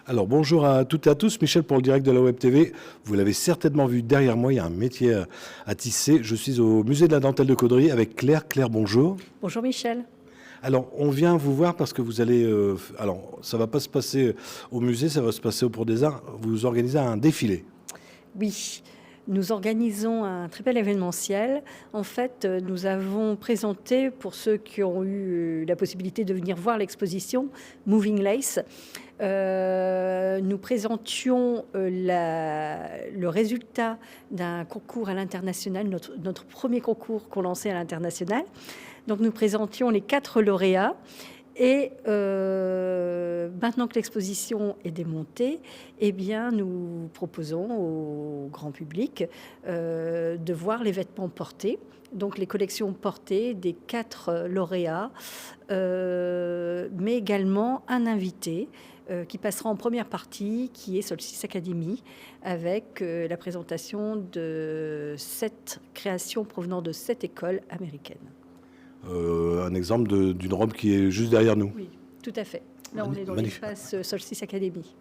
Alors bonjour à toutes et à tous, Michel pour le direct de la Web TV. Vous l'avez certainement vu derrière moi, il y a un métier à tisser. Je suis au musée de la dentelle de Caudry avec Claire. Claire, bonjour. Bonjour Michel. Alors on vient vous voir parce que vous allez... alors ça ne va pas se passer au musée, ça va se passer au Port des Arts. Vous organisez un défilé. Oui, nous organisons un très bel événementiel. En fait, nous avons présenté, pour ceux qui ont eu la possibilité de venir voir l'exposition Moving Lace, nous présentions le résultat d'un concours à l'international, notre premier concours qu'on lançait à l'international. Donc nous présentions les 4 lauréats. Et maintenant que l'exposition est démontée, eh bien, nous proposons au grand public de voir les vêtements portés, donc les collections portées des 4 lauréats, mais également un invité qui passera en première partie, qui est Solstice Academy, avec la présentation de 7 créations provenant de 7 écoles américaines. Un exemple d'une robe qui est juste derrière nous. Oui, tout à fait. Là, on est dans l'espace Solstice Academy.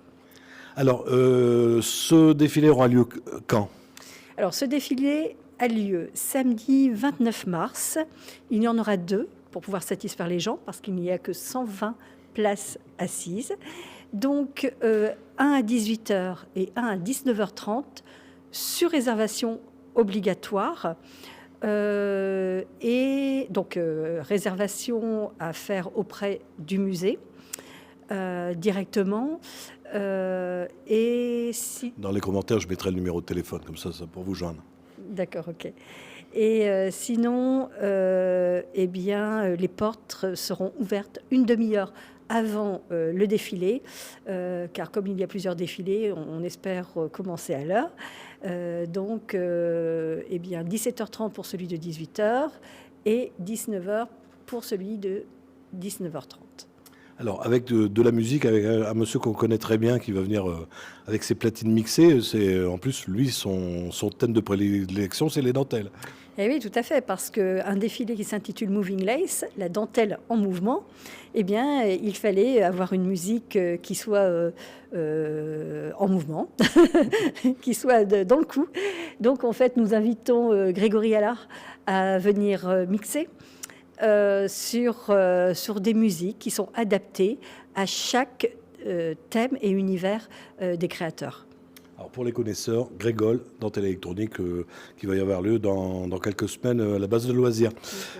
Alors, ce défilé aura lieu quand? Alors, ce défilé a lieu samedi 29 mars. Il y en aura 2 pour pouvoir satisfaire les gens, parce qu'il n'y a que 120 places assises. Donc, un à 18h et un à 19h30, sur réservation obligatoire. Et donc réservation à faire auprès du musée directement. Et si... Dans les commentaires, je mettrai le numéro de téléphone, comme ça pour vous joindre. D'accord, ok. Et sinon, eh bien, les portes seront ouvertes une demi-heure avant le défilé, car comme il y a plusieurs défilés, on espère commencer à l'heure. Donc, eh bien, 17h30 pour celui de 18h et 19h pour celui de 19h30. Alors, avec de la musique, avec un monsieur qu'on connaît très bien, qui va venir avec ses platines mixées, c'est en plus, lui, son thème de prédilection, c'est les dentelles. Eh oui, tout à fait, parce qu'un défilé qui s'intitule Moving Lace, la dentelle en mouvement, eh bien, il fallait avoir une musique qui soit en mouvement, qui soit dans le coup. Donc, en fait, nous invitons Grégory Allard à venir mixer sur des musiques qui sont adaptées à chaque thème et univers des créateurs. Alors pour les connaisseurs, Grégol, dentelle électronique, qui va y avoir lieu dans quelques semaines à la base de loisirs.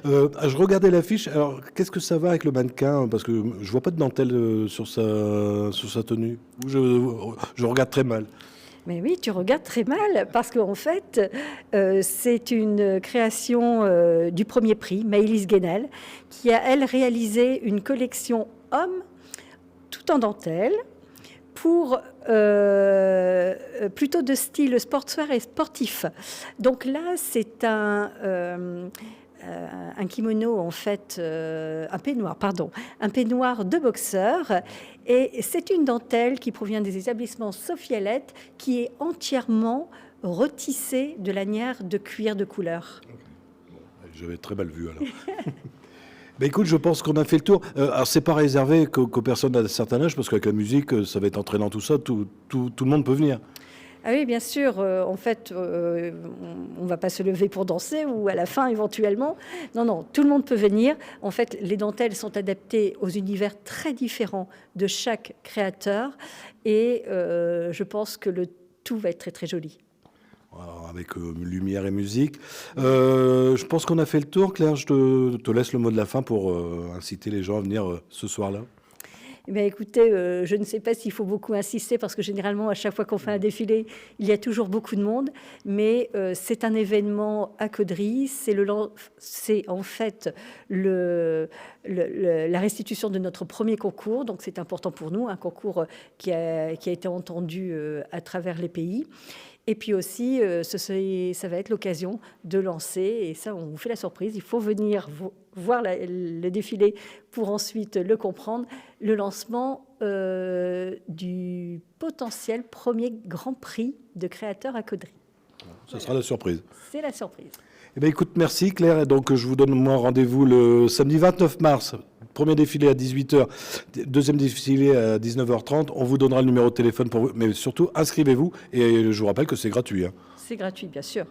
Je regardais l'affiche, alors qu'est-ce que ça va avec le mannequin? Parce que je vois pas de dentelle sur sa tenue. Je regarde très mal. Mais oui, tu regardes très mal, parce qu'en fait, c'est une création du premier prix, Maëlys Guénel, qui a, elle, réalisé une collection homme tout en dentelle, pour plutôt de style sportswear et sportif. Donc là, c'est un kimono, en fait, un peignoir de boxeur. Et c'est une dentelle qui provient des établissements Sofialette, qui est entièrement retissée de lanières de cuir de couleur. J'avais très mal vu, alors. Ben écoute, je pense qu'on a fait le tour. Alors, c'est pas réservé qu'aux personnes d'un certain âge, parce qu'avec la musique, ça va être entraînant, tout ça, tout le monde peut venir. Ah oui, bien sûr. En fait, on ne va pas se lever pour danser, ou à la fin, éventuellement. Non, non, tout le monde peut venir. En fait, les dentelles sont adaptées aux univers très différents de chaque créateur. Et je pense que le tout va être très, très joli. Alors, avec lumière et musique. Je pense qu'on a fait le tour. Claire, je te laisse le mot de la fin pour inciter les gens à venir ce soir-là. Eh bien, écoutez, je ne sais pas s'il faut beaucoup insister, parce que généralement, à chaque fois qu'on fait un défilé, il y a toujours beaucoup de monde. Mais c'est un événement à Caudry. C'est en fait la restitution de notre premier concours. Donc, c'est important pour nous, un concours qui a été entendu à travers les pays. Et puis aussi, ça va être l'occasion de lancer, et ça, on vous fait la surprise, il faut venir voir le défilé pour ensuite le comprendre, le lancement du potentiel premier Grand Prix de créateurs à Caudry. Ça sera la surprise. C'est la surprise. Eh bien, écoute, merci Claire. Et donc, je vous donne moi rendez-vous le samedi 29 mars premier défilé à 18h, deuxième défilé à 19h30. On vous donnera le numéro de téléphone pour vous. Mais surtout, inscrivez-vous. Et je vous rappelle que c'est gratuit. C'est gratuit, bien sûr.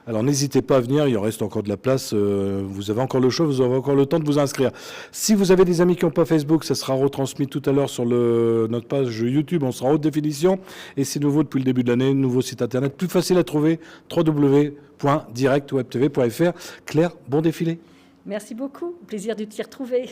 Alors n'hésitez pas à venir, il en reste encore de la place, vous avez encore le choix, vous avez encore le temps de vous inscrire. Si vous avez des amis qui n'ont pas Facebook, ça sera retransmis tout à l'heure sur notre page YouTube, on sera en haute définition. Et c'est nouveau depuis le début de l'année, nouveau site internet, plus facile à trouver, www.directwebtv.fr. Claire, bon défilé. Merci beaucoup, plaisir de t'y retrouver.